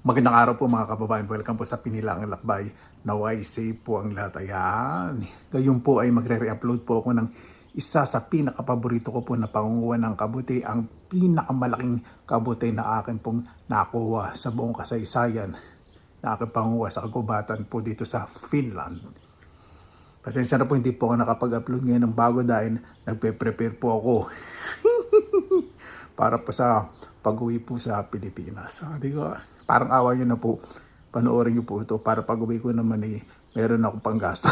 Magandang araw po mga kababayan. Welcome po sa Pinilang Lakbay. Naway safe po ang lahat. Ayan. Ngayon po ay magre-re-upload po ako ng isa sa pinakapaborito ko po na pangunguha ng kabuti. Ang pinakamalaking kabuti na akin pong nakuha sa buong kasaysayan na aking pangunguha sa kagubatan po dito sa Finland. Pasensya na po, hindi po ako nakapag-upload ngayon ng bago dahil nagpe-prepare po ako para po sa pag-uwi po sa Pilipinas. Di ko, parang awa nyo na po, panoorin nyo po ito para pag-uwi ko naman meron akong panggasto.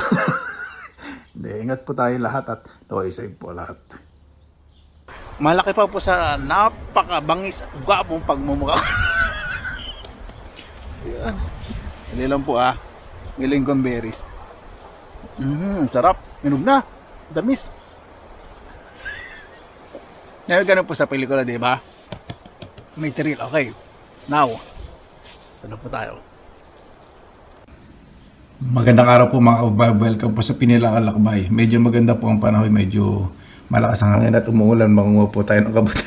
Ingat po tayo lahat at naway safe po lahat. Malaki pa po sa napakabangis at gwapong pagmumukha. Yan. Hindi lang po Lingon berries. Sarap. Minog na. Damis. Ngayon ganun po sa pelikula, di ba? May thrill. Okay. Now, ano po tayo? Magandang araw po mga kababayan. Welcome po sa Pinilang Lakbay. Medyo maganda po ang panahon. Medyo malakas ang hangin at umuulan. Mangunguha po tayo ng kabuti.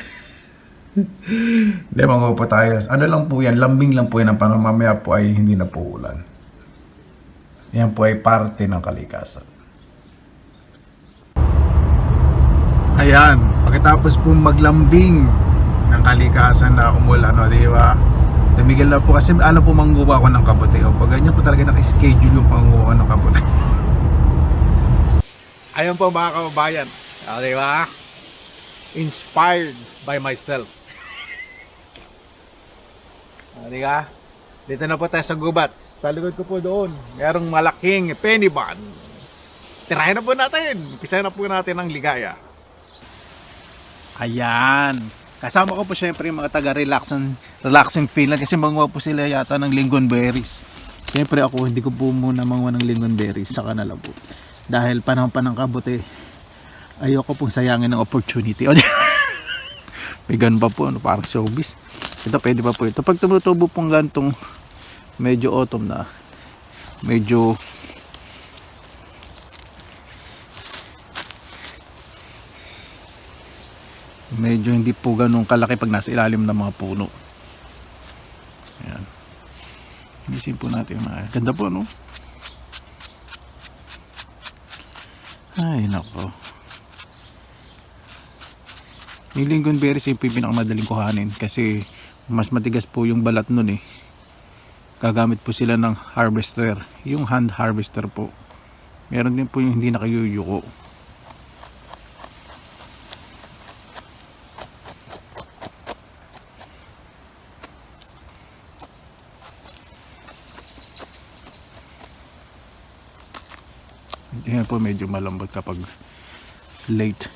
Hindi, mangunguha po tayo. Ano lang po yan? Lambing lang po yan. Ang panahon mamaya po ay hindi na po ulan. Yan po ay parte ng kalikasan. Ayan. Pagkatapos po maglambing ng kalikasan na umulan, no, di ba? Tumigil na po kasi alam po mangguha ko ng kabuti. O pag ganyan po talaga naka-schedule yung panguha ng kabuti. Ayun po mga kababayan. Di ba? Inspired by myself. Di ba? Dito na po tayo sa gubat. Sa likod ko po doon, merong malaking penny bun. Tirahin na po natin. Umpisahan na po natin ang ligaya. Ayan. Kasama ko po syempre yung mga taga-relaxing Finland kasi manguha po sila yata ng lingonberries. Syempre ako hindi ko po muna manguha ng lingonberries sa kanila po. Dahil panahon pa ng kabuti, ayoko pong sayangin ng opportunity. May ganun pa po, parang showbiz. Ito pwede pa po ito. Pag tumutubo pong gantong medyo autumn na, medyo hindi po ganun kalaki pag nasa ilalim ng mga puno. Ayan. Inisin po natin mga ganda po, no? Ay nako, yung lingonberries yung pinakamadaling kuhanin kasi mas matigas po yung balat nun gagamit po sila ng harvester, yung hand harvester po. Meron din po yung hindi nakayuyuko. Yan po medyo malambot kapag late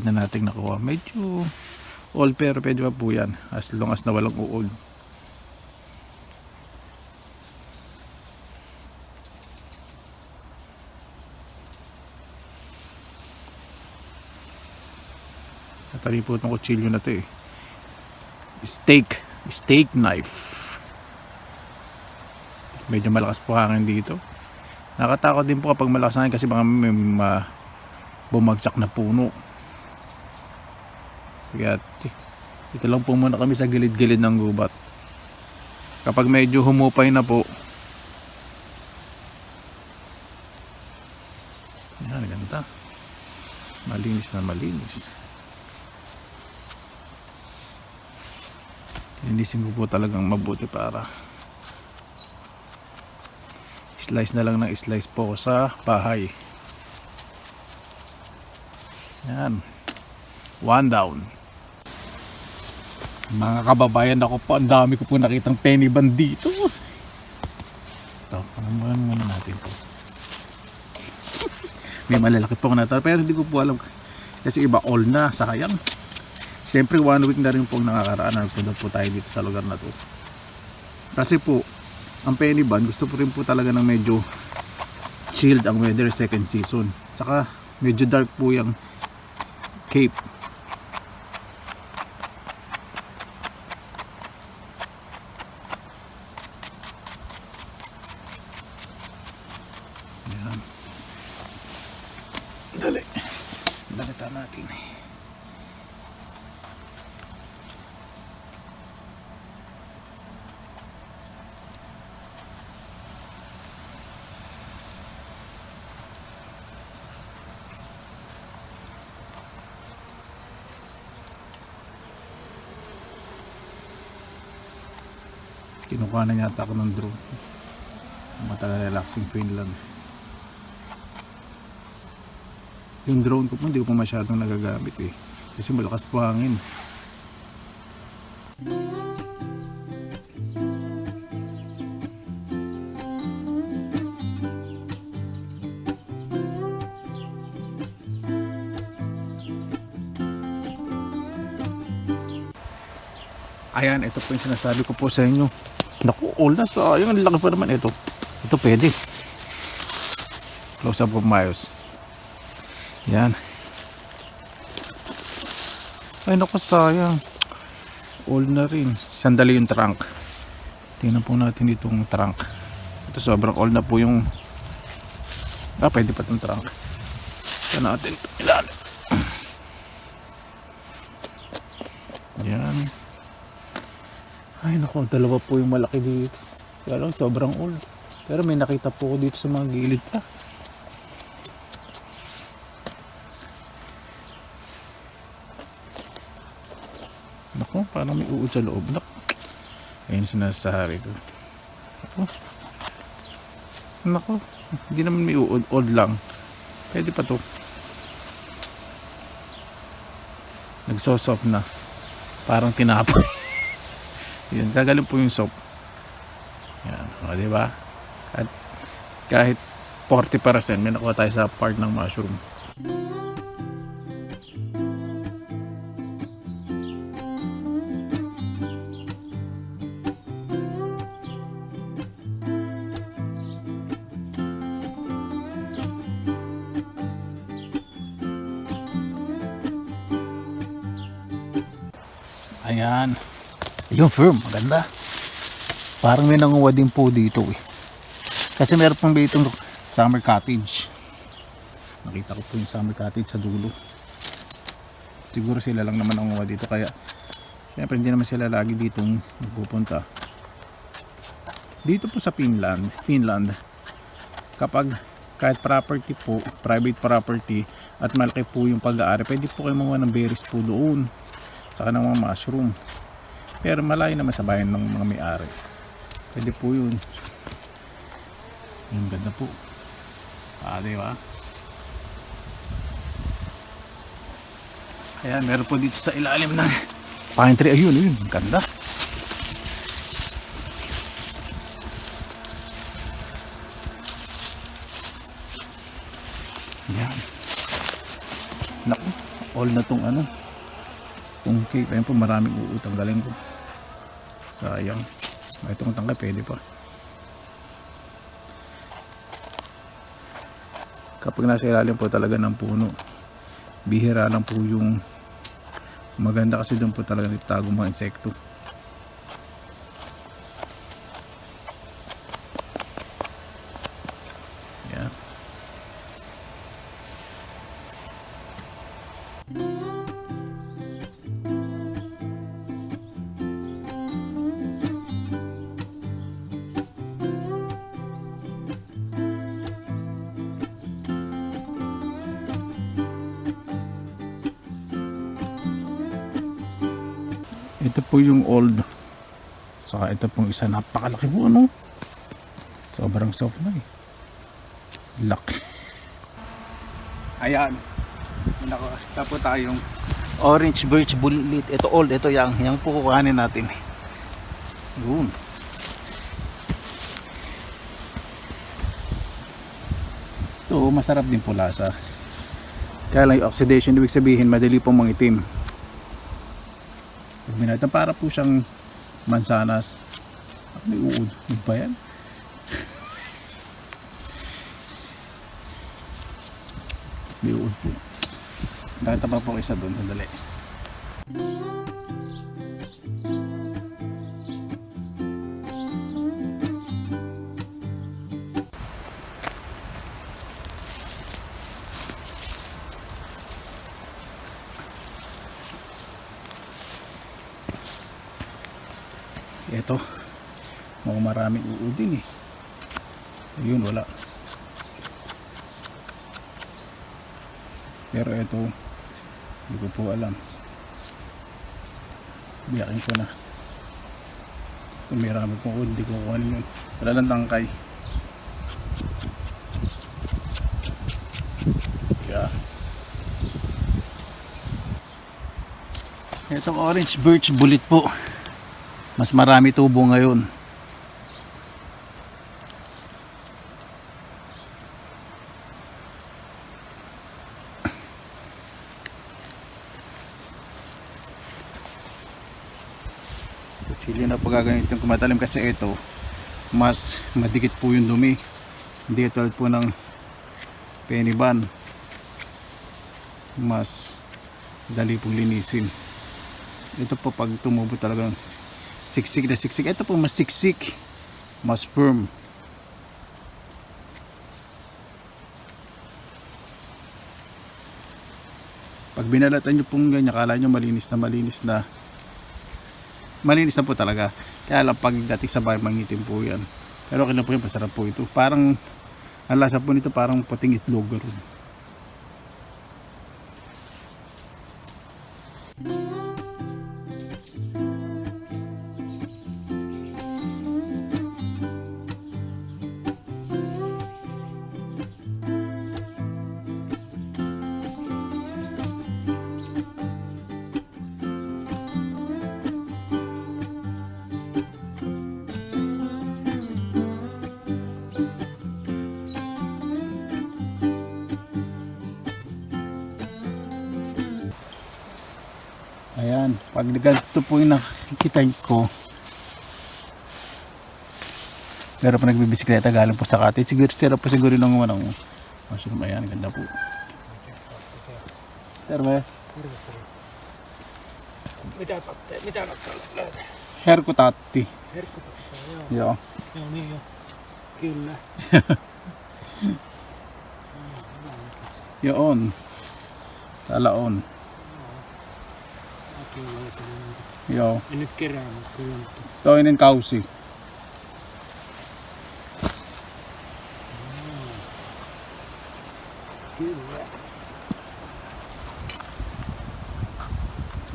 na nating nakuha. Medyo old pero pwede pa po yan as long as na walang uod. Natali po itong kutsilyo na ito steak knife. Medyo malakas po hangin dito. Nakatakot din po kapag malakas hangin kasi baka may bumagsak na puno. Kaya dito lang po muna kami sa gilid-gilid ng gubat. Kapag medyo humupay na po, yan, ganda. Malinis na malinis. Linisin ko po talagang mabuti para slice na lang ng slice po sa bahay. Yan. One down. Mga kababayan, ako po, ang dami ko po nakitang penny bun dito. Ito, ano natin po. May malalaki po natin pero hindi ko po alam kasi iba all na, sayang. Siyempre 1 week na rin po nakakaraan. Nagpunta po tayo dito sa lugar na to. Kasi po ang penny bun, gusto po rin po talaga ng medyo chilled ang weather second season. Saka medyo dark po yung Cape. Ayan. Dali. Dalitan natin. Kinukuha na yata ako ng drone. Matagal relaxing Finland. Yung drone ko po hindi ko pa masyadong nagagamit eh. Kasi malakas po hangin. Ayan, ito po yung sinasabi ko po sa inyo. Naku, all na sayang. Ang laki pa naman ito. Ito pwede. Close up ko mayos. Yan. Ay naku, sayang. All na rin. Sandali yung trunk. Tingnan po natin itong trunk. Ito sobrang all na po yung... pwede pa itong trunk. Ito natin ito ilalim. Yan. Ay naku, dalawa po yung malaki dito. Kaya lang sobrang old. Pero may nakita po ko dito sa mga gilid pa. Naku, parang may uod sa loob. Ayun sinasabi ko. Naku, hindi naman may uod. Old lang. Pwede pa to. Nagsosoft na. Parang tinapay. Yan, gagaling po yung soap. Yan, o diba? At kahit 40% may nakuha tayo sa part ng mushroom. Ayan. Yung firm, maganda. Parang may nanguha din po dito eh. Kasi meron pang ditong summer cottage. Nakita ko po yung summer cottage sa dulo. Siguro sila lang naman nanguha dito. Kaya syempre hindi naman sila lagi ditong pupunta. Dito po sa Finland, kapag kahit property po, private property, at malaki po yung pag-aari, pwede po kayo manguha ng berries po doon. Saka ng mga mushroom. Pero malayo naman sa bayan ng mga may-ari. Pwede po yun. Yung ganda po. Diba? Ayan, meron po dito sa ilalim ng pine tree. Ayun, ganda. Ayan. Naku, all na tong ano. Itong cake. Ayan po, maraming uutang galing ko. Sayang. Itong tangkay pwede pa. Kapag nasa ilalim po talaga ng puno, bihira lang po yung maganda kasi doon po talaga nagtago mga insekto. Yan. Ito po yung old. Saka ito pong isa, napakalaki po ano. Sobrang soft na eh. Laki. Ayan. Nakakita po tayong orange birch bullet. Ito old, ito yang po kukuhanin natin. Yun. Ito masarap din po lasa. Kaya lang yung oxidation, ibig sabihin madali pong mangitim. Minata para po siyang mansanas. May uod. Ano ba yan? May uod po. Nakita pa po isa doon. Sandali. Ito, mga maraming uod din eh. Ayun, wala. Pero ito, hindi ko po alam. Biyakin ko na. Tumira mo po ko, hindi ko kuhanin yun. Wala lang tangkay. Yeah. Itong orange birch bullet po. Mas marami tubo ngayon. Chili na po gagamitin kung matalim kasi ito mas madikit po yung dumi, hindi tulad po ng penny ban, mas dali pong linisin. Ito po pag tumubo talagang siksik na siksik. Ito po mas siksik, mas firm. Pag binalatan nyo pong ganyan, akala nyo malinis na po talaga. Kaya lang pagdating sa bahay mangitim po yan. Pero okay na po yan, masarap po ito. Parang ang lasa po nito parang puting itlog rin. Ayan, pag ganito po yung nakikita ko. Pero pa nagbibisikleta galing po sa cottage. Siguro po siguro nung mushroom. Ayan, ganda po. Terve. Mitä löytää? Herkutatti. Joo. Joo niin jo. Kyllä. Joo on. Täällä on. Mäkin olen löytänyt niitä. Joo. En nyt kerää, mutta kyllä. Toinen kausi. Kyllä.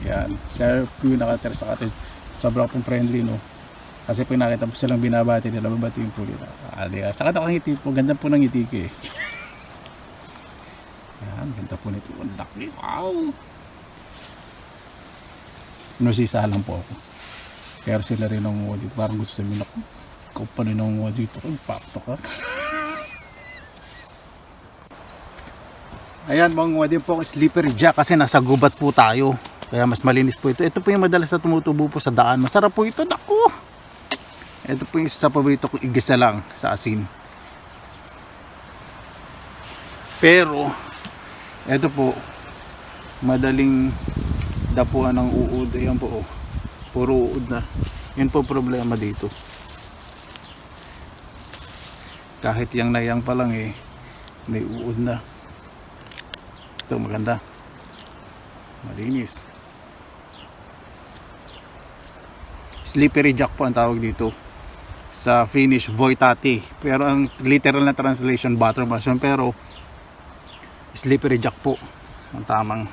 Yan. Siya po yung nakatira sa cottage. Sobrang pong friendly, no? Kasi pag nakita po silang binabati nila, babatiin po nila. Saka nakangiti po. Ganda po ng ngiti ko eh. Yan. Ganda po nito. Ang laki. Wow! Nusisa lang po ako. Pero sila rin ang dito. Parang gusto sabihin ako. Ikaw pa rin ang dito. Impacto ka. Ayan mga ngwadi po. Slippery jack kasi nasa gubat po tayo. Kaya mas malinis po ito. Ito po yung madalas na tumutubo po sa daan. Masarap po ito. Naku! Ito po yung isa sa paborito ko. Igisa lang sa asin. Pero ito po madaling dapuan ng uod. Ayan po oh. Puro uod na. Yun po problema dito. Kahit yang nayang pa lang eh may uod na. Ito maganda. Malinis. Slippery jack po ang tawag dito. Sa Finnish, voitati. Pero ang literal na translation, butter mushroom. Pero slippery jack po ang tamang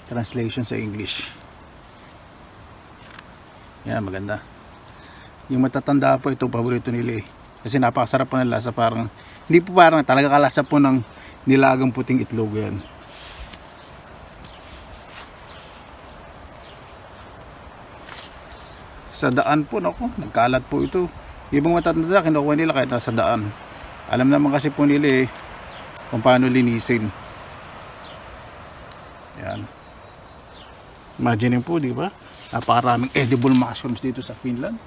translation sa English. Yan, maganda. Yung matatanda po ito, paborito nila eh. Kasi napakasarap po ng lasa. Parang, hindi po parang talaga kalasa po ng nilagang puting itlog yan. Sa daan po, naku, nagkalat po ito. Ibang matatanda, kinukuha nila kahit nasa daan. Alam naman kasi po nila eh, kung paano linisin. Yan. Imagine po, di ba? Napakaraming edible mushrooms dito sa Finland.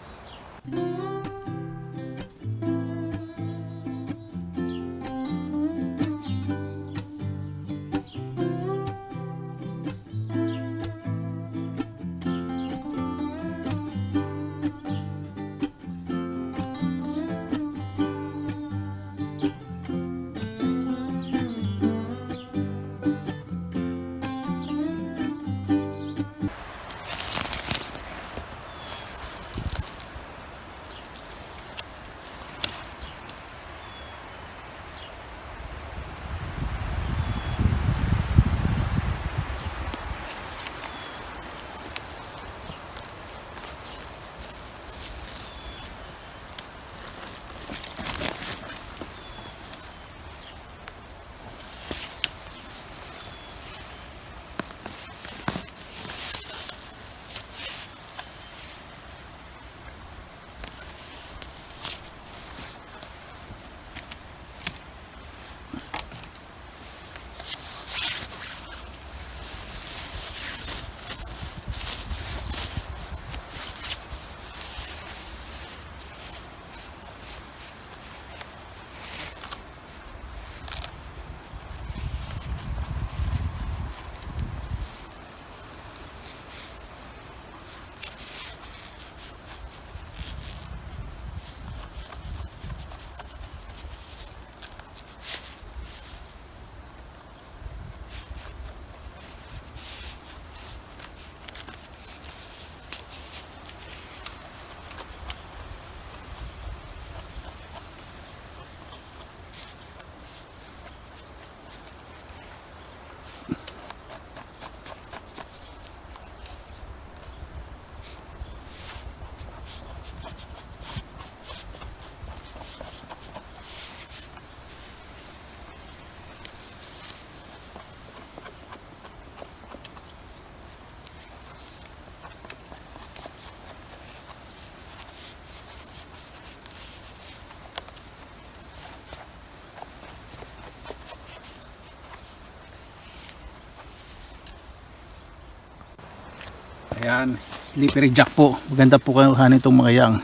Ayan, slippery jack po. Maganda po kayo kanin itong mga yang.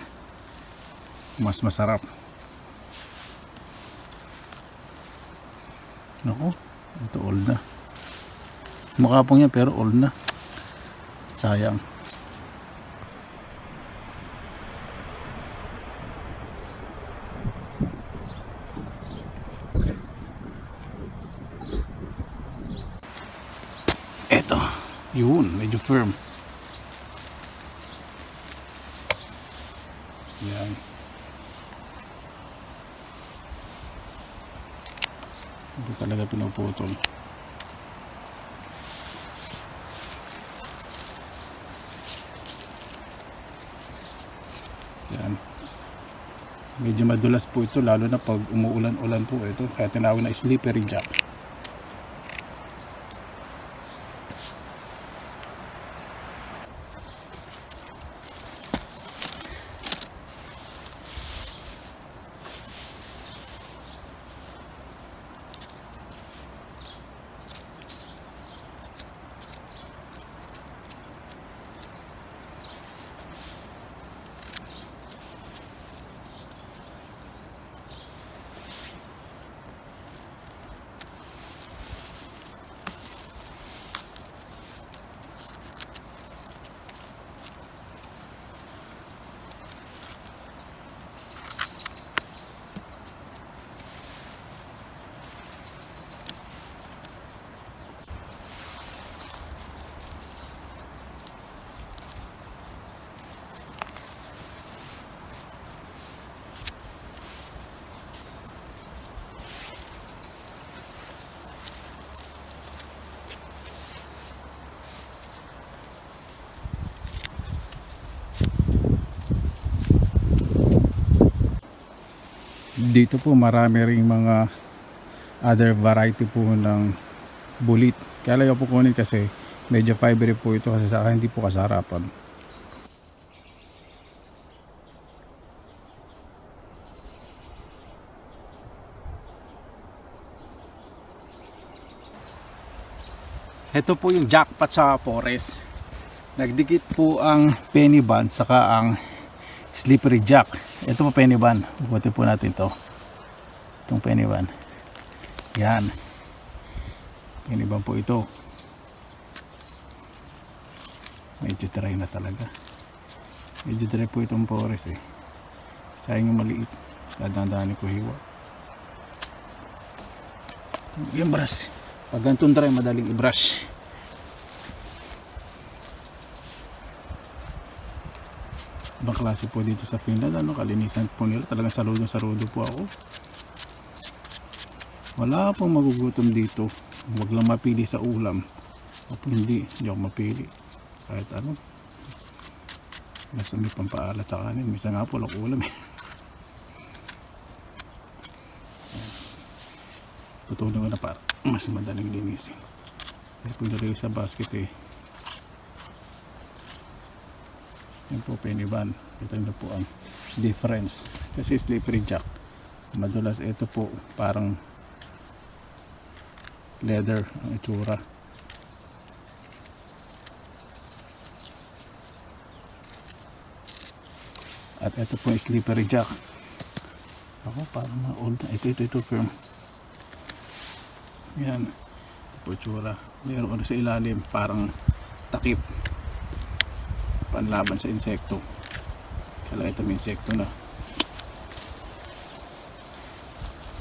Mas masarap. Naku, ito old na. Mukha pong yan pero old na. Sayang. Eto, yun, medyo firm. Yan. Hindi talaga pinuputol. Yan. Medyo madulas po ito lalo na pag umuulan-ulan po ito. Kaya tinawag na slippery jack. Dito po marami ring mga other variety po ng bulit. Kaya ayaw po kunin kasi medyo fibery po ito kasi saka hindi po kasarapan. Ito po yung jackpot sa forest. Nagdikit po ang penny band saka ang slippery jack. Ito po penny band. Bukutin po natin to. Itong penny band. Yan. Penny band po ito. Medyo dry na talaga. Medyo dry po itong forest eh. Sayang yung maliit. Dadaan-daanin ko hiwa. Yung brush. Pag ganitong dry, madaling i-brush. Ibang klase po dito sa Finland. Ano, kalinisan po nila. Talagang saludo po ako. Wala pong magugutom dito. Huwag lang mapili sa ulam. O po hindi ako mapili. Kahit ano. Nasa may pampaalat sa kanin. Misa nga po lang ulam eh. Tutulong ko na para mas madaling linisin. Kasi po nilagay sa basket eh. Yan po penny band. Ito na po ang difference. Kasi slippery jack. Madulas ito po parang leather ang itsura. At ito po yung slippery jack. Ako parang mga old na. Ito firm. Yan. Ito po itsura. Mayroon sa ilalim parang takip. Panlaban sa insekto. Kaya ito may insekto na.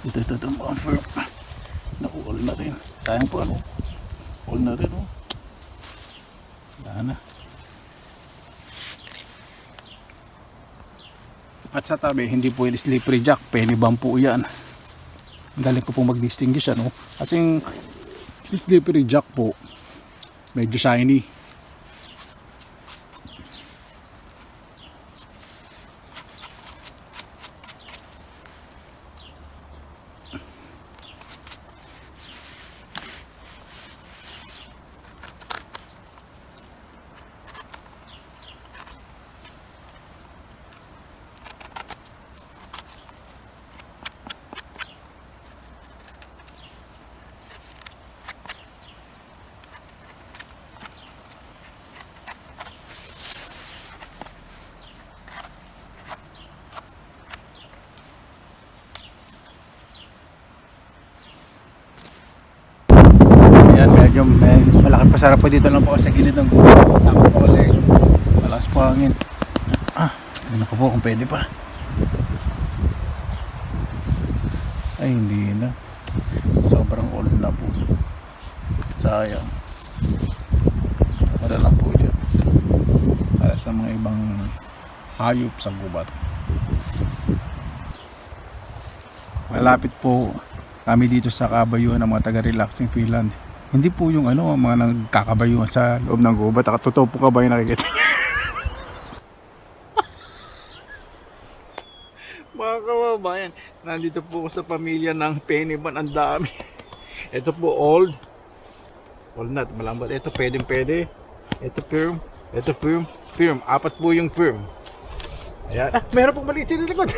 Ito mga firm. Naku, all na rin. Sayang po ano. All na rin oh. Wala na. At sa tabi, hindi po yung slippery jack. Penny band po yan. Galing ko po mag-distinguish ano. Kasi yung slippery jack po, medyo shiny. Malaki pasarap po dito lang po kasi sa gilid ng gubat. Tapos po kasi malakas po hangin. Ano ko po kung pwede pa. Ay hindi na. Sobrang old na po. Sayang. Para lang po dyan. Para sa mga ibang hayop sa gubat. Malapit po kami dito sa kabayuhan ng mga taga-relaxing Finland. Hindi po yung mga nagkakabayuhan sa loob ng gubat. Totoo po ka ba yung nakikita niya? Mga kababayan, nandito po sa pamilya ng Pennyman. Ang dami. Ito po old. Walnut, malambat. Ito pwede. Ito firm. Ito firm. Apat po yung firm. Ayan. Meron pong maliit sa likod.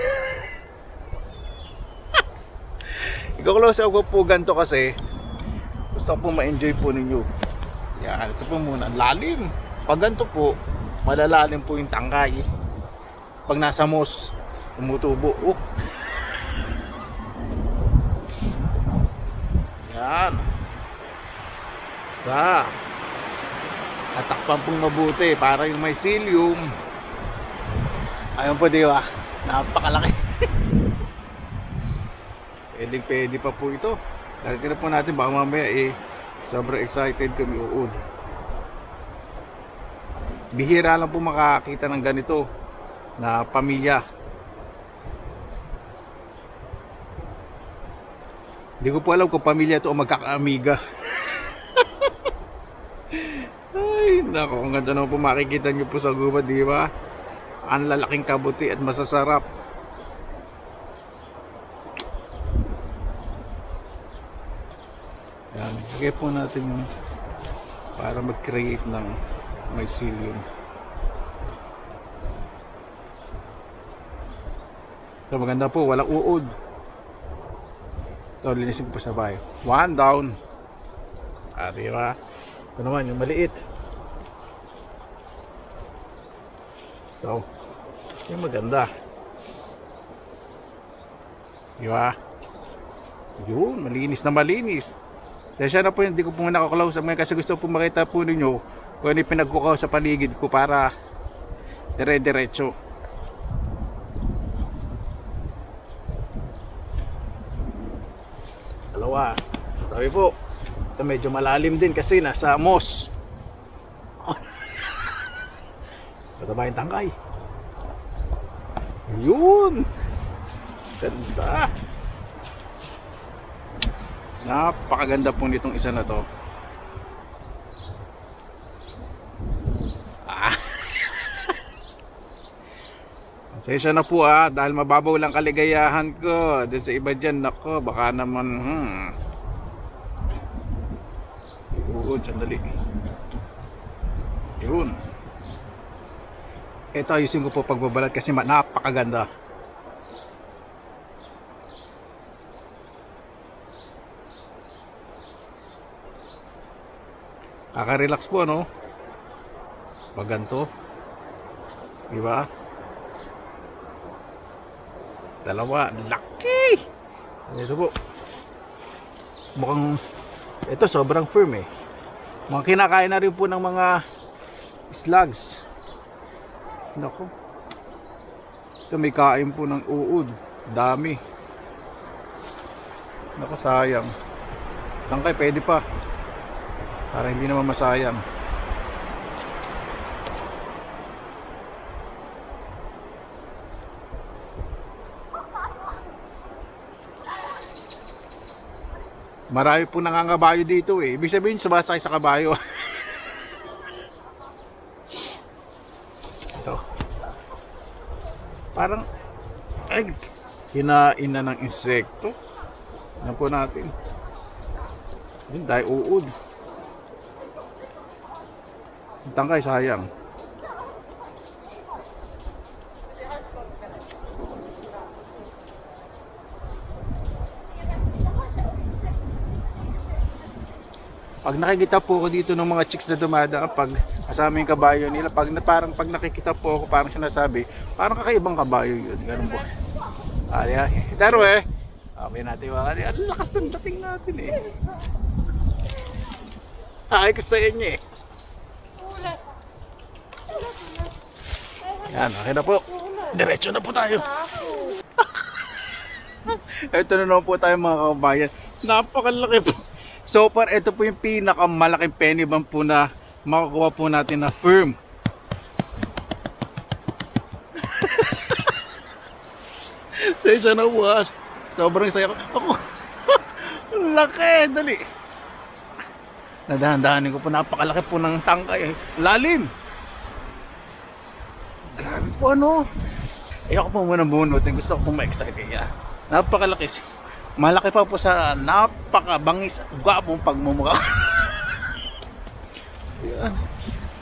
Ikaw-close ako po ganito kasi gusto ko po ma-enjoy po ninyo. Yan, ito po muna. Lalim. Pag ganito po, malalalim po yung tangkay. Pag nasa moss, tumutubo. Yan. Atakpan pong mabuti para yung mycelium. Ayun po, di ba? Napakalaki. Pwede pa po ito. Dahil po natin baka mamaya sobrang excited kami uod. Bihira lang po makakita ng ganito na pamilya. Hindi ko po alam kung pamilya ito o magkakaamiga. Ay, nako, ang ganda naman po makikita nyo po sa gubat, di ba? Ang lalaking kabuti at masasarap. Yan, lagay po natin yung para mag-create ng mycelium. So maganda po, walang uod. So linisin po sa bahay. One down. Diba? Ito naman yung maliit. So, yung maganda. Diba? Yun, malinis na malinis. Kaya siya na po, hindi ko po nakaklausap ngayon kasi gusto po makita po ninyo kung ano yung pinagkukaw sa paligid ko para dire-diretso. Dalawa. Sabi po, ito medyo malalim din kasi nasa moss. Mataba yung tangkay. Yun. Ganda. Napakaganda po nitong isa na to. Pasensya na po dahil mababaw lang kaligayahan ko. Doon sa iba dyan, nako, baka naman uod, sandali. Yun. Ito ayusin ko po pagbabalat kasi napakaganda. Kaka-relax po, no? Pag ganito, diba? Dalawa, laki! Ito po, mukhang ito sobrang firm mga kinakain na rin po ng mga slugs. Nako, ito may kain po ng uod, dami. Nako, sayang. Tangkay pwede pa para hindi naman masayang. Marami po nangangabayo dito Ibig sabihin sumasakay sa kabayo. Ito. Parang kinain na ng insekto. Yan po natin. Yun dahil uod. Tangkay sayang. Pag nakikita po ako dito ng mga chicks na dumadaan, pag kasama yung kabayo nila, pag nakikita po ako, parang sinasabi, parang kakaibang kabayo yun. Ganun po. Pero sabi natin, ang lakas ng dating natin Ay ko sa inyo eh. Yan, okay na po. Diretso na po tayo. Ito na naman po tayo mga kabayan. Napakalaki po. So far, ito po yung pinakamalaking penny bang po na makukuha po natin na firm. Sensya na bukas. Sobrang saya ko. Ako. Laki. Dali. Nadahan-dahanin ko po. Napakalaki po ng tangkay. Lalim. Grabe po ano. Ayoko po muna bunutin. Gusto ko po ma-excite kaya. Napakalaki. Malaki pa po sa napakabangis at gwapong pagmumukha. Yan.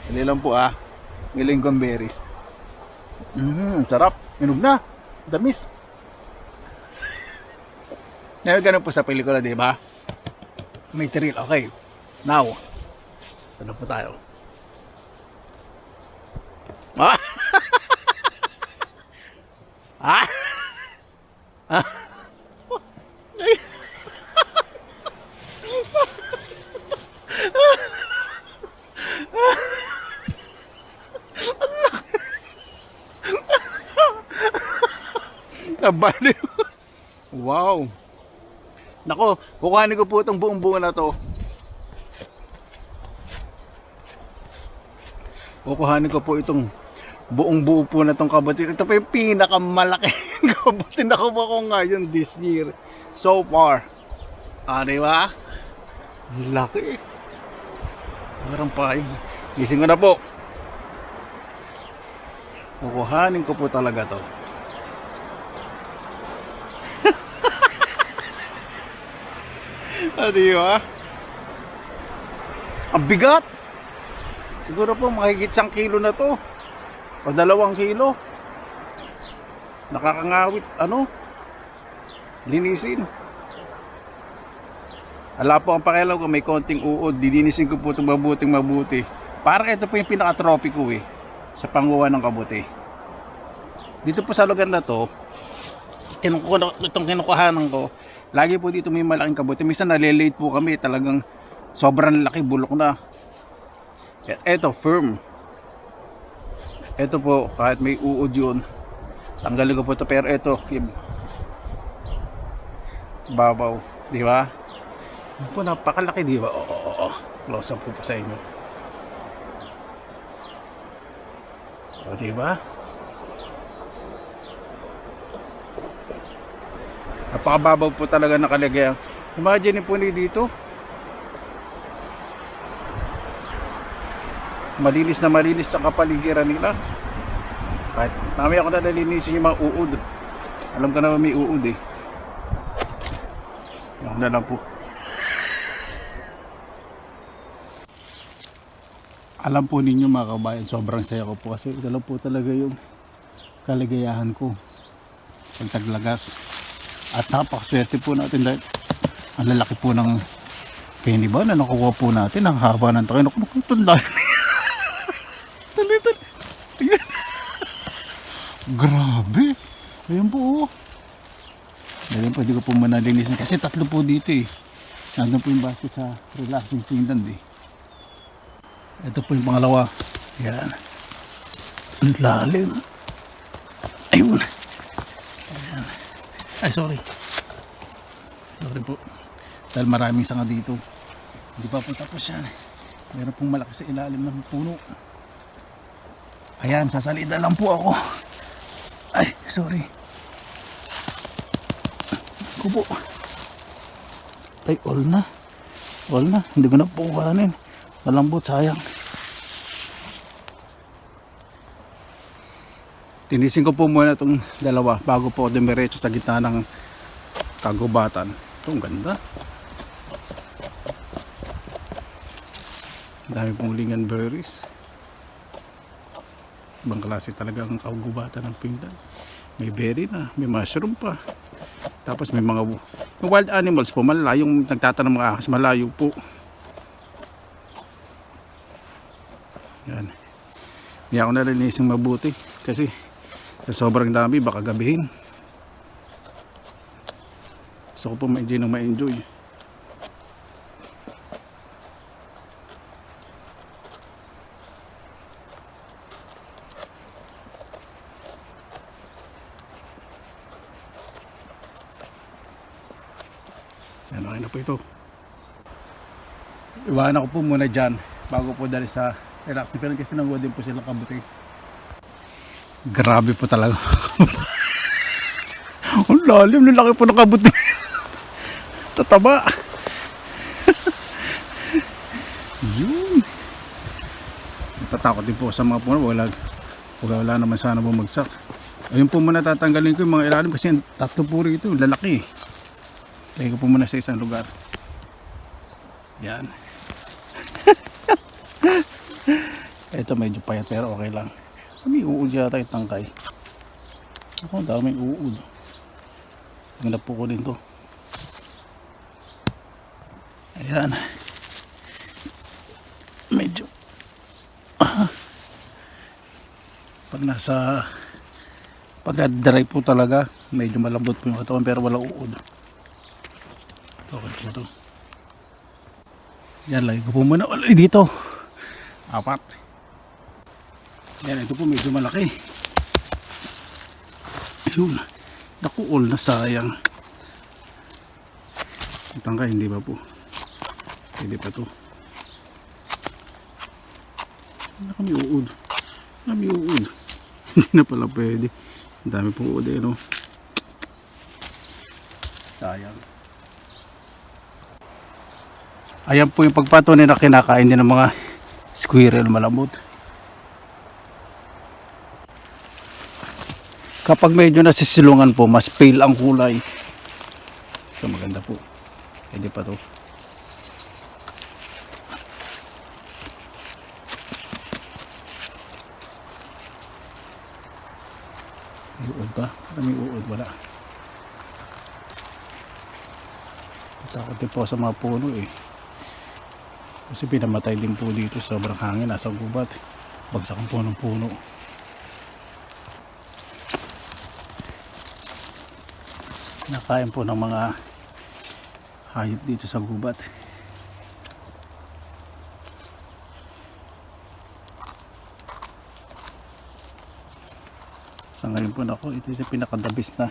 Dali lang po Lingon berries. Sarap. Minog na. Damis. Ngayon ganun po sa pelikula, di ba? May thrill. Okay. Now, ano po tayo? Ah! Ah! Ah! Kabaliw. Wow. Nako, kukuhanin ko po itong buong bunga na to. Kukuhanin ko po itong buong buo po na itong kabuti. Ito pa yung pinakamalaki kabuti na kuha ko ngayon this year. So far. Di ba? Laki. Parang pahay. Gising ko na po. Kukuhanin ko po talaga to. Di ba? Ang bigat. Siguro po mahigit 1 kilo na to. O 2 kilo. Nakakangawit. Linisin. Ala po ang pakialam ko may konting uod. Didinisin ko po itong mabuti. Parang ito po yung pinaka-trophy ko sa panguha ng kabuti. Dito po sa lugar na to, itong kinukuhanan ko, lagi po dito may malaking kabuti. Minsan nalilate po kami, talagang sobrang laki, bulok na. Ito firm. Ito po kahit may uod yun, tanggalin ko po ito. Pero ito babaw, di ba? Ito po napakalaki, di ba? Oo. Close up po sa inyo. O, di ba? Napakababaw po talaga nakalagay. Imagine po ni dito. Malinis na malinis sa kapaligiran nila. Kahit mamaya ako na nalinisin yung mga uod. Alam ko naman may uod eh. Yan na lang po. Alam po ninyo mga kabayan, sobrang saya ko po kasi ito lang po talaga yung kaligayahan ko pag taglagas. At napakaswerte po natin dahil ang lalaki po ng penny ba na nakuha po natin. Ang haba ng takay. Nakutundal. Talitan. Ayan. Grabe. Ayan po. Dahil pwede ko po manalinisin. Kasi 3 po dito eh. Nandun po yung basket sa relaxing Finland eh. Ito po yung pangalawa. Ayan. Ang lalim. Ayun. Ayan. Ay sorry po dahil maraming sanga dito, hindi pa po tapos yan. Meron pong malaki sa ilalim ng puno. Ayan, sasalida lang po ako. Ay sorry kubo. Ay all na hindi ko na po kuhanin, malambot, sayang. Tinisin ko po muna itong dalawa bago po dumiretso sa gitna ng kagubatan. Ito ang ganda. Dami pong lingon berries. Ibang klase talaga ang kagubatan ng Finland. May berry na, may mushroom pa. Tapos may mga yung wild animals po, malayong nagtatanong mga ahas, malayo po. Yan. Hindi ako nalinisin mabuti kasi sa sobrang dami baka gabihin. So ko po ma-enjoy ng ma-enjoy. Malaki na po ito. Iwanan ko po muna dyan bago po dali sa relaxing film kasi nanguha din po silang kabuti. Grabe po talaga. Ang lalim, lalaki po ng kabuti. Tataba. Yun. Napatakot din po sa mga puno. Wala naman sana bumagsak. Ayun po muna tatanggalin ko yung mga ilalim kasi tatlo po rito, lalaki. Lagay ko po muna sa isang lugar. Yan. Ito medyo payat pero okay lang. May uod yata yung tangkay. Ako, daming uod. Ganap po ko din to. Ayan. Medyo pag na-dry po talaga medyo malambot po yung katawan pero walang uod. Okay po ito. Yan, lagi ko po muna dito. 4. Yan, ito po medyo malaki. Ayun, nakuol na sayang. Ang tangkay hindi ba po pwede pa to. Kami uod. Hindi na pala pwede. Ang dami pong uod eh, no? Sayang. Ayan po yung pagpatunay na kinakain din ng mga squirrel malambot. Kapag medyo nasisilungan po, mas pale ang kulay. So maganda po. Pwede pa to. Uod ba? May uod, wala. Takot din po sa mga puno eh. Kasi pinamatay din po dito sa sobrang hangin, nasa gubat. Bagsak ang puno. Nakain po ng mga hayop dito sa gubat. Sa ngayon po ako, ito yung pinakadabis na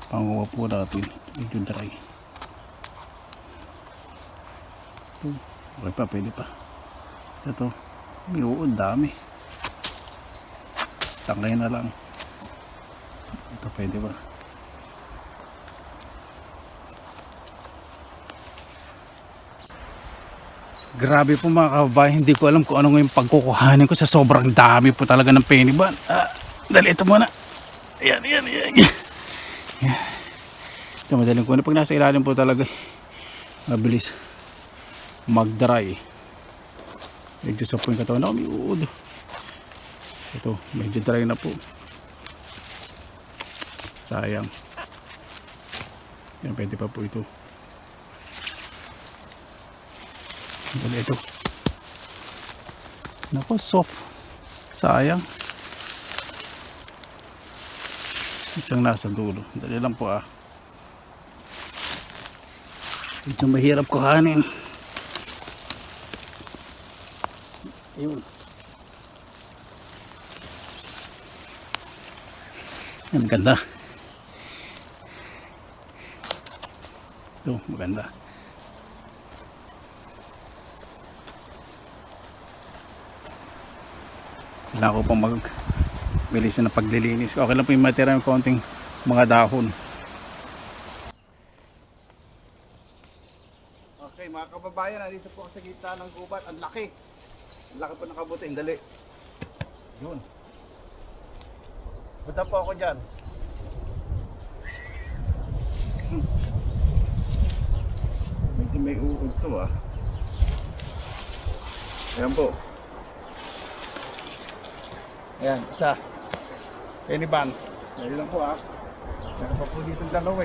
panguha po natin. Medyo dry. Okay pa, pwede pa. Ito, may uod, dami. Tangay na lang. Ito pwede ba? Grabe po mga kababayan, hindi ko alam kung ano yung pagkukuhanin ko sa sobrang dami po talaga ng penny ban. Dali ito muna. Ayan. Ito madaling kunin. Pag nasa ilalim po talaga, mabilis mag-dry. Medyo sa po yung katawan na may uod. Ito, medyo dry na po. Sayang. Yan, pwede pa po ito. Dali ito. Naku, soft. Sayang. Isang nasa dulo. Dali lang po Medyo mahirap kuhanin. Ayun. Yan, maganda. Ito, maganda. Kailangan ko pang bilisan ng paglilinis. Okay lang po yung matira yung konting mga dahon. Okay mga kababayan, nandito po sa gitna ng gubat. Ang laki. Ang laki po ng kabuti. Dali. Yun. Punta po ako dyan. Medyo may uod to Ayan po. Ayan, isa. Penny ban. Dali lang po Meron pa po dito dalawa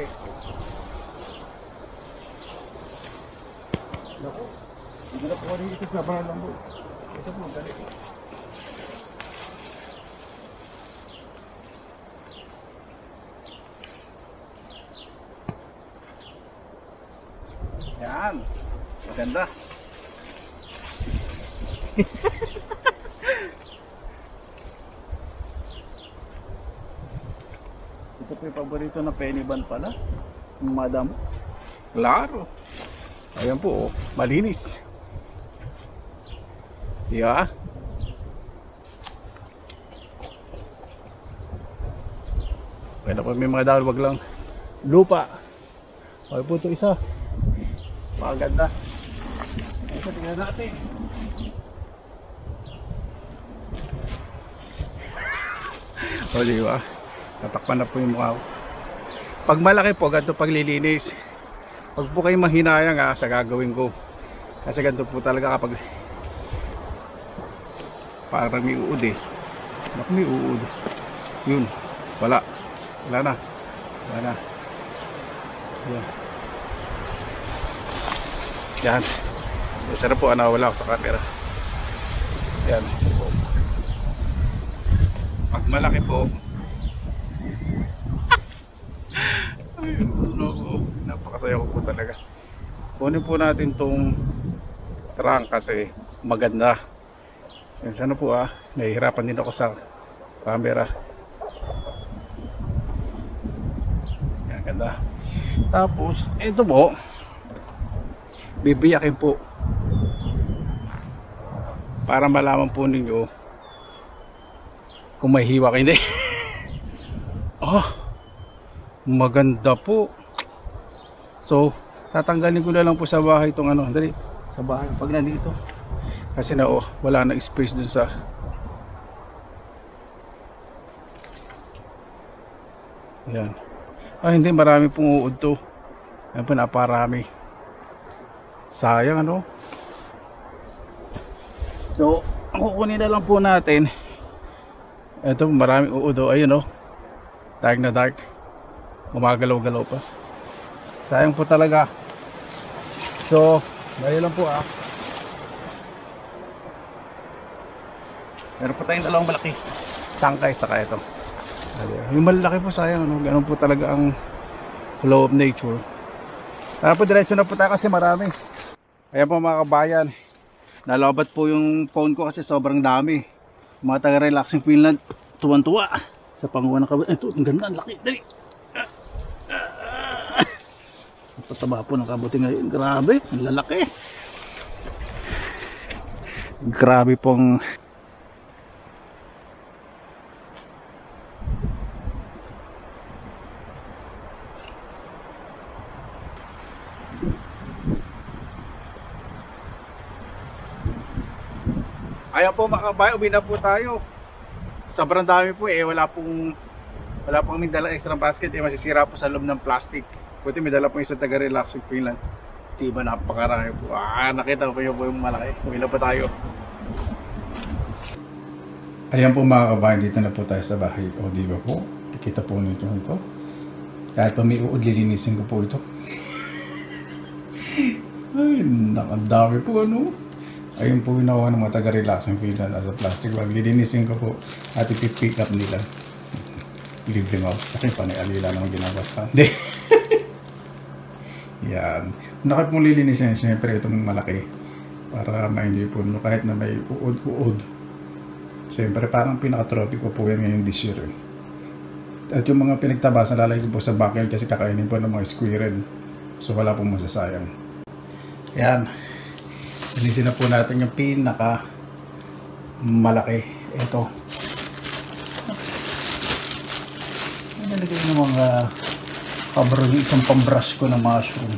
Naku. Hindi na po dito sa parang lang po. Ito po, dali. Yan. Maganda. Ito po yung paborito na penny ban pala. Madam. Claro. Ayan po, oh, malinis. Yeah. Kaya po may mga dahon, wag lang lupa. Okay po ito isa. Maganda. Ito, tingnan natin. O, di ba? Tatakpan na po yung mukha ko. Pag malaki po, ganito paglilinis. Pag po kayo mahinayang sa gagawin ko. Kasi ganito po talaga kapag parang may uod eh. Naku, may uod. Yun. Wala. Wala na. Wala na. Yan. Yan. Sana po nawala ako sa camera. Yan. Pag malaki po. Ayun, no. Napakasaya ko po talaga. Kunin po natin tong trunk kasi maganda. Sana po nahihirapan din ako sa camera. Yan, ganda. Tapos, ito po, bibiyakin po para malaman po ninyo kung may hiwa kayo. Hindi. Maganda po. So, tatanggalin ko na lang po sa bahay itong dali, sa bahay pag nandito. Kasi wala na space dun sa yan. Hindi, marami pong uod to. Ayan po, naparami. Sayang So, ang kukunin na lang po natin, ito maraming uod. Ayun dark na dark, gumagalaw-galaw pa. Sayang po talaga. So, dahil lang po meron po tayong dalawang malaki tangkay saka ito. Yung malaki po sayang ganun po talaga ang flow of nature. Tara po, diretso na po tayo kasi marami. Ayan po mga kabayan, nalobat po yung phone ko kasi sobrang dami. Mga taga-relaxing Finland, tuwan-tuwa sa panguha ng kabuti. Ito, ang ganda, ang laki, dali. Pataba po ng kabuti ngayon. Grabe, ang lalaki. Grabe pong ayan po mga kabayan, uwi na po tayo. Sobrang dami po wala pong may dalang extra basket masisira po sa loob ng plastic. Buti may dala pong isang taga-relaxing Finland. Diba, napakarami po. Nakita ko yung malaki. Uwi na po tayo. Ayan po mga kabayan, dito na po tayo sa bahay. O diba po, nakita po nito ito. Kahit pa may uod, lilinisin ko po ito. Ay, nakadami po ayun po yung nakuha ng mga taga-relaxing Finland as a plastic bag. Lilinisin ko po at ipipick up nila. Libre mo ako sa akin, panay alila naman ginagawa pa. Hindi. Yan. Nakit mong lilinisin, siyempre itong malaki para ma-enjoy po mo kahit na may uod-uod. Siyempre parang pinaka-trophy ko po yan ngayon this year. At yung mga pinagtabasan, lalagay ko po sa backyard kasi kakainin po ng mga squirrel. So wala pong masasayang. Yan. Linisin na po natin yung pinaka malaki. Ito. Nalagay ng mga isang pambrush ko ng mushroom.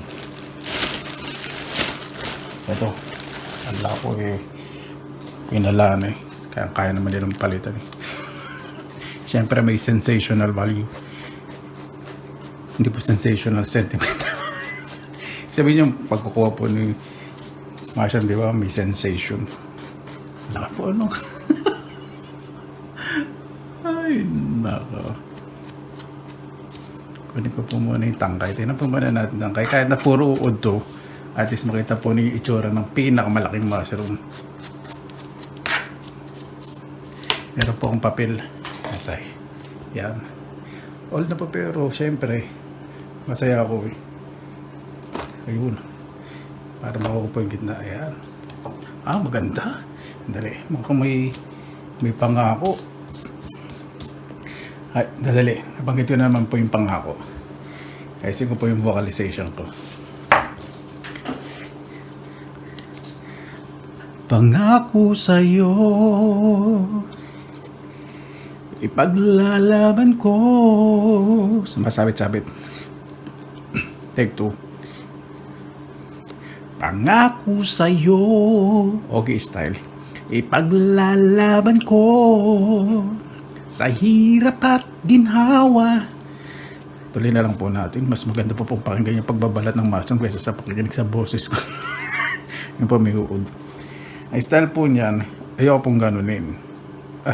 Ito. Ala ko pinalaan kaya naman nilang palitan Siyempre may sensational value. Hindi po sensational sentiment. Sabihin yung pagkukuha po ni mushroom, di ba? May sensation. Wala po ay, nako. Kunin ko po muna yung tangkay. Tingnan po muna natin tangkay. Kahit na puro uod to, at least makita po niyo yung itsura ng pinakamalaking mushroom. Meron po akong papel. Asay. Yan. All na po pero syempre masaya ako Ayun. Para makuha po yung gitna. Ayan. Maganda. Dali. Mukhang may pangako. Ay, dali. Nabanggit ko naman po yung pangako. Ayusin ko po yung vocalization ko. pangako sa'yo, ipaglalaban ko. Sumasabit-sabit. Take 2. Pangako sa'yo, okay style, ipaglalaban ko sa hirap at ginhawa. Tuloy na lang po natin. Mas maganda po pong pakinggan yung pagbabalat ng mason kaysa sa pakikinig sa boses ko. Yung po may uod. Ang style po niyan, ayoko pong ganunin.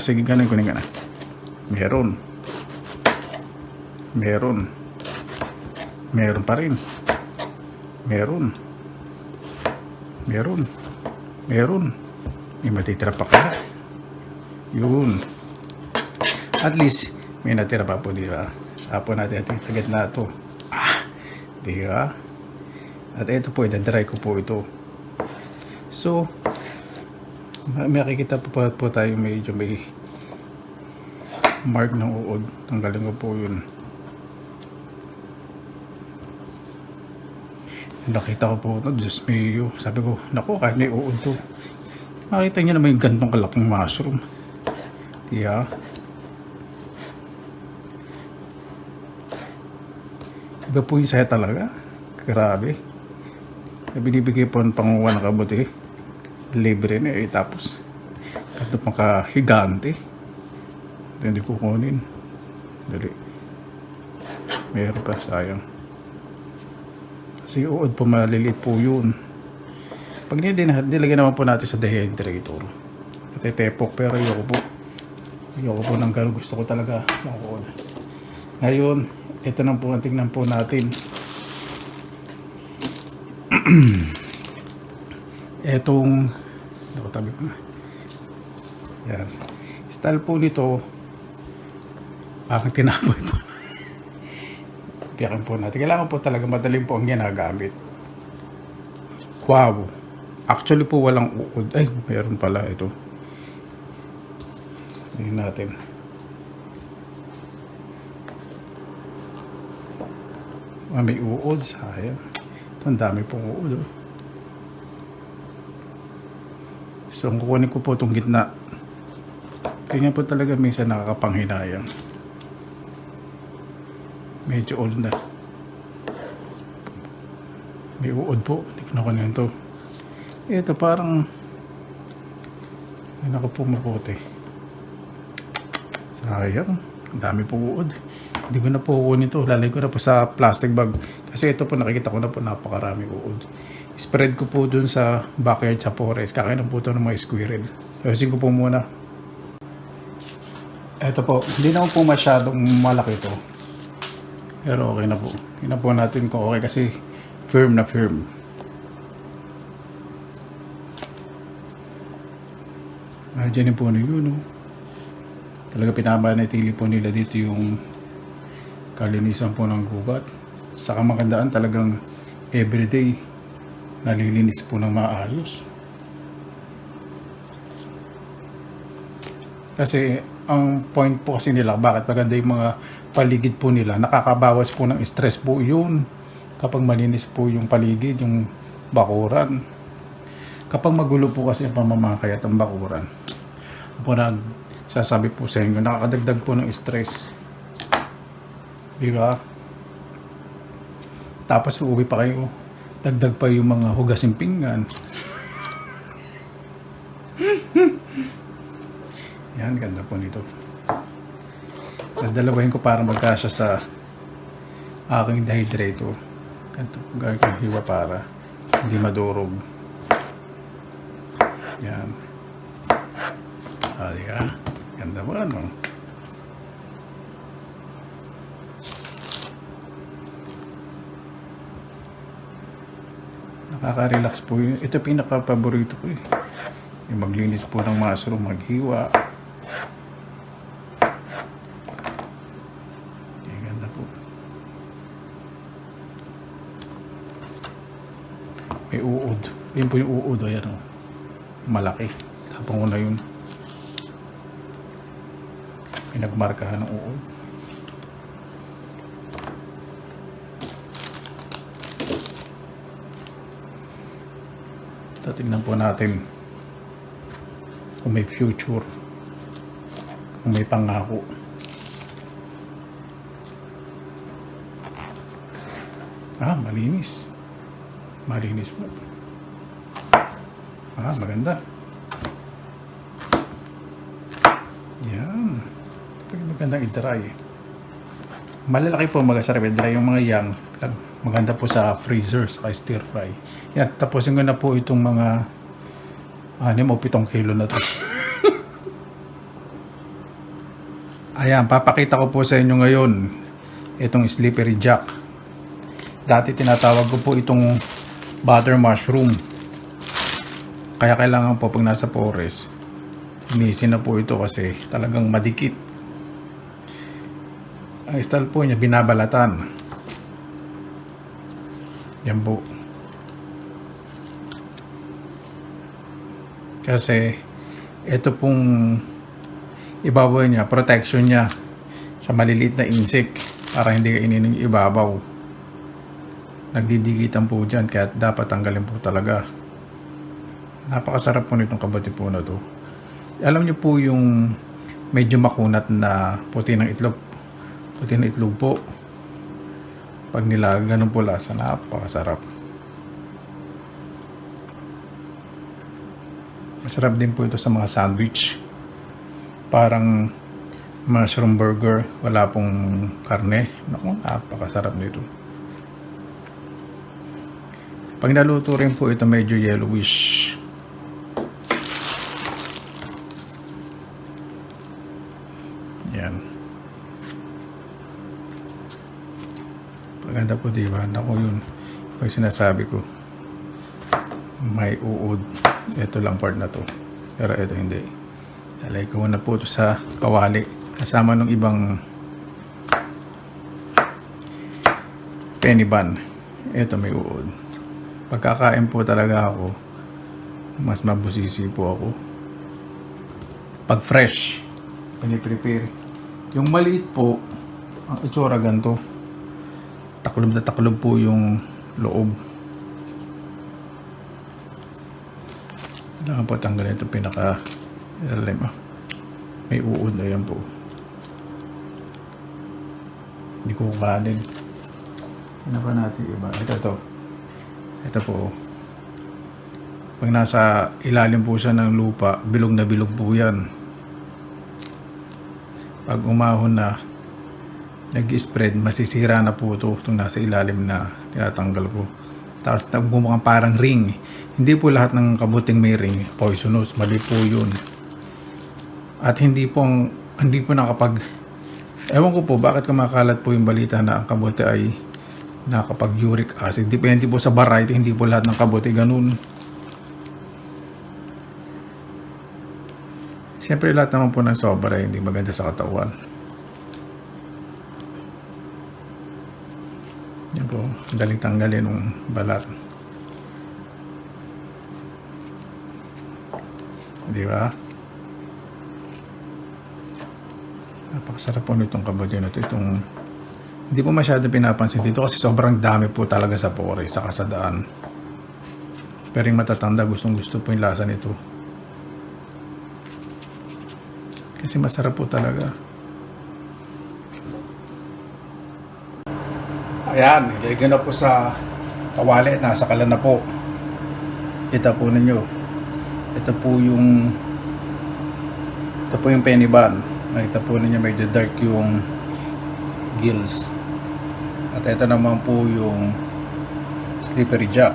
Sige, ganun ko na nga. Meron. Meron pa rin. Meron. May matitira pa ka. Yun. At least, may natira pa po, di ba? Sapo natin ating sa gitna ito. Di ba? At ito po, idadry ko po ito. So, makikita po tayo medyo may mark ng uod. Tanggalin ko po yun. Nakita ko po, Diyos mio. Sabi ko, naku, kahit may uod to. Makita niyo naman yung gantong kalaking mushroom. Yeah. Iba po yung saya talaga. Grabe. Binibigay po ng panguha ng kabuti. Libre na eh. Tapos, ito pang kahigante. Hindi ko kunin. Dali. Meron pa, sayang. Kasi uod po, maliliit po yun. Pag nilagyan naman po natin sa dehydrator. Natetepok, pero ayoko po ng gano'n. Gusto ko talaga ng uod. Ngayon, ito na po, tingnan po natin. Etong, tabi ko na. Yan. Style po nito, parang tinaboy po. Piyakin po natin. Kailangan po talaga madaling po ang ginagamit. Wow. Actually po walang uod. Ay, mayroon pala ito. Tingnan natin. May uod. Sayang. Ito, ang dami pong uod. Oh. So, kukunin ko po itong gitna. Kanya po talaga minsan nakakapanghinayang. Medyo old na. May uod po. Tignan ko na ito. Ito parang hindi na ko po maputi. Sayang. Ang dami po uod. Hindi ko na po kukunin ito. Lalagay ko na po sa plastic bag. Kasi ito po nakikita ko na po napakarami uod. Spread ko po dun sa backyard sa forest. Kakain po ito ng mga squirrel. Ayusin ko po muna. Ito po. Hindi na po masyadong malaki ito. Pero okay na po. Tingnan po natin kung okay kasi firm na firm. Diyan po na yun. Oh. Talaga pinapanatili po nila dito yung kalinisan po ng gubat. Sa kamagandaan talagang everyday nalilinis po ng maayos. Kasi ang point po kasi nila bakit maganda yung mga paligid po nila, nakakabawas po ng stress po yun kapag malinis po yung paligid, yung bakuran. Kapag magulo po kasi ang pamamakayat ng bakuran, po nagsasabi po sa inyo, nakakadagdag po ng stress, di ba? Tapos uuwi pa kayo, dagdag pa yung mga hugasing pinggan. Yan, ganda po nito. Dadalawahin ko para magkasya sa aking dehydrator. Ganito po gagawin ko hiwa para hindi madurog. Yan. Diba? Ganda ba ano? Nakaka-relax po yun. Ito pinaka-paborito ko eh. Yung maglinis po ng mushroom, maghiwa. May uod. Yun po yung uod. Ayan o. Malaki. Tapang ko na yun. Pinagmarkahan ng uod. Tatignan po natin. kung may future, kung may pangako. Malinis. Malinis po. Maganda. Yan. Magandang i-dry. Malalaki po magasarap i-dry yung mga yang. Maganda po sa freezer, sa stir fry. Yan, tapusin ko na po itong mga 6 o 7 kilo na to. Ayan, papakita ko po sa inyo ngayon itong slippery jack. Dati tinatawag ko po itong butter mushroom. Kaya kailangan po pag nasa forest, linisin na po ito kasi talagang madikit. Ang style po niya, binabalatan. Yan po. Kasi ito pong ibabaw niya, protection niya sa maliliit na insect para hindi ka inin yung ibabaw. Nagdidigitan po dyan kaya dapat tanggalin po talaga. Napakasarap po nitong kabuti po na to. Alam niyo po yung medyo makunat na puti ng itlog. Puti ng itlog po. Pag nilaga, ganun po lasa. Napakasarap. Masarap din po ito sa mga sandwich. Parang mushroom burger. Wala pong karne. Naku, napakasarap nito. Pag naluto rin po ito medyo yellowish. Yan. Maganda po diba? Naku yun. Pag sinasabi ko may uod. Ito lang part na to. Pero ito hindi. Lalay ko muna po ito sa kawali. Kasama ng ibang penny bun. Ito may uod. Pagkakain po talaga ako, mas mabusisi po ako. Pag fresh, piniprepare. Yung maliit po, ang itsura ganito. Taklob na taklob po yung loob. Kailangan po tanggalin ito pinaka ilalim. May uod na yan po. Hindi ko kanin. Ano pa natin iba? Ito po. Pag nasa ilalim po siya ng lupa, bilog na bilog po yan. Pag umahon na, nag-spread, masisira na po ito itong nasa ilalim na tinatanggal ko. Tapos bumukhang parang ring. Hindi po lahat ng kabuting may ring poisonous. Mali po yun. At hindi po nakapag... Ewan ko po bakit kumakalat po yung balita na ang kabuti ay nakapag uric acid. Depende po sa variety. Hindi po lahat ng kabuti ganun. Siyempre lahat naman po ng sobra ay hindi maganda sa katawan. Yan po, daling tanggalin ng balat. Di ba? Napakasarap po nitong kabuti na ito. Hindi po masyado pinapansin dito kasi sobrang dami po talaga sa forest, sa kasadaan. Pero yung matatanda, gustong gusto po yung lasa nito. Kasi masarap po talaga. Ayan, ilagay na po sa kawali. Nasa kalan na po. Kita po ninyo. Ito po yung penny bun. Nakita po ninyo medyo dark yung gills. At ito naman po yung slippery jack.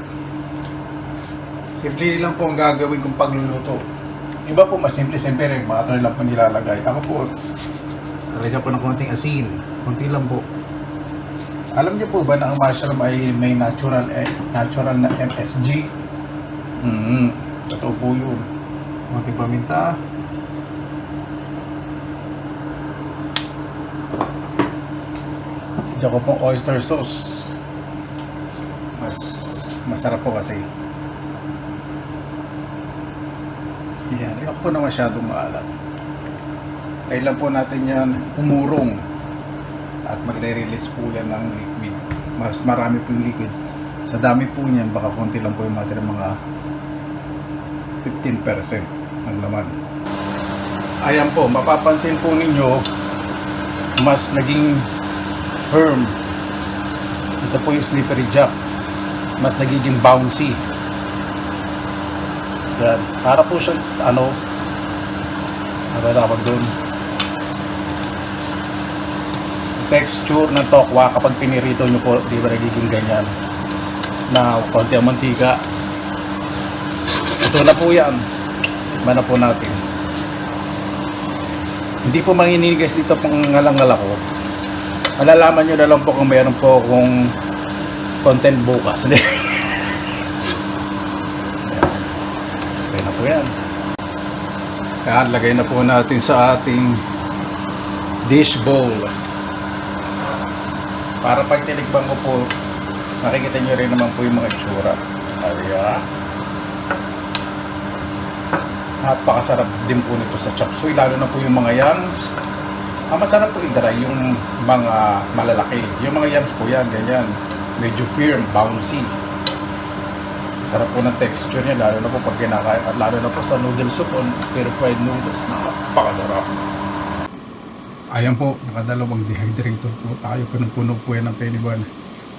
Simple lang po ang gagawin kong pagluluto. Iba po mas simple-simple rin. Mga lang po nilalagay. Ako po, talaga po ng konting asin. Konti lang po. Alam niyo po ba na ang mushroom ay may natural na MSG? Totoo po yun. Konting paminta. Diyan ko pong oyster sauce. Masarap po kasi. Yan. Ayoko po na masyadong maalat. Kailan po natin yan umurong. At magre-release po yan ng liquid. Mas marami po yung liquid. Sa dami po niyan, baka konti lang po yung matira, mga 15% ng laman. Ayan po, mapapansin po ninyo, mas naging firm. Ito po yung slippery jack. Mas nagiging bouncy. Yan. Para po siyang, ano tawag doon? Texture ng tokwa kapag pinirito nyo po, di ba nagiging ganyan? Na konti ang mantika. Ito na po yan. Tikman na po natin. Hindi po mangininigas dito pang ngalang-ngala ko. Malalaman nyo na lang po kung mayroon po akong content bukas. Okay na po yan. Kaya lagay na po natin sa ating dish bowl. Para pag tinikbang ko po, makikita nyo rin naman po yung mga itsura. Ayan. Napakasarap din po nito sa chop suey, lalo na po yung mga yams. Masarap po i-dry yung mga malalaki. Yung mga yams po yan, ganyan. Medyo firm, bouncy. Sarap po ng texture niya, lalo na po pag kinakain. At lalo na po sa noodle soup o stir-fried noodles. Napakasarap. Ayan po, nakadalawang dehydrator po tayo. Punong-puno po yan ng Peniban.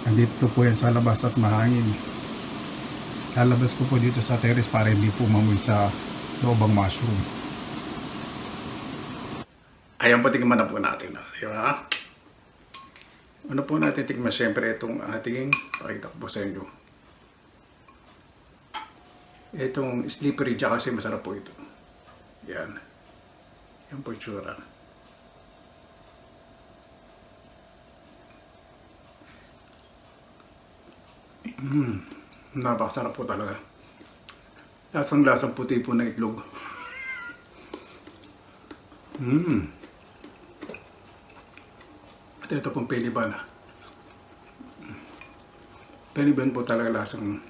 Nandito po yan sa labas at mahangin. Lalabas ko po dito sa terrace para hindi po mamoy sa loobang mushroom. Ayan po, tingnan na po natin. Di ba? Ano po natin tingnan? Siyempre itong ating, pakita ko po sa inyo. Itong slippery jack kasi masarap po ito. Yan. Yan po itsura. Napakasarap po talaga. Lasang puti po ng itlog. At ito pong Peliban. Peliban po talaga lasang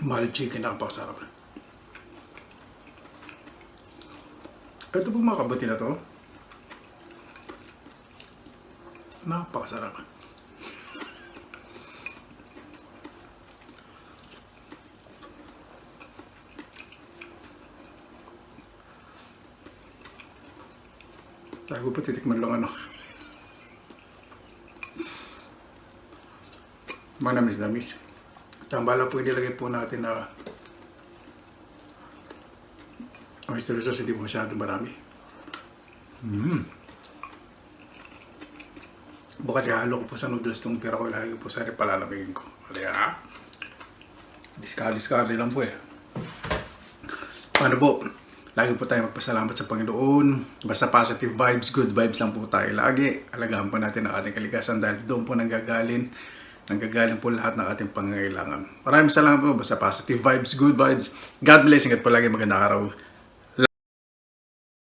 mild chicken. Napakasarap. Ito po mga kabuti na to. Napakasarap. Tayo po titikman lang ano. Manamis-namis. Tambala po inilagay po natin na oyster sauce, hindi po masyadong marami. Bukas ihalo ko po sa noodles itong pira ko, ilagay ko po sa palalabigin ko. Kaya, discard lang po eh. Paano po? Lagi po tayo magpasalamat sa Panginoon. Basta positive vibes, good vibes lang po tayo lagi. Alagaan po natin ang ating kalikasan dahil doon po nanggagaling po lahat ng ating pangangailangan. Maraming salamat po. Basta positive vibes, good vibes. God bless. Ingat po lagi. Magandang araw.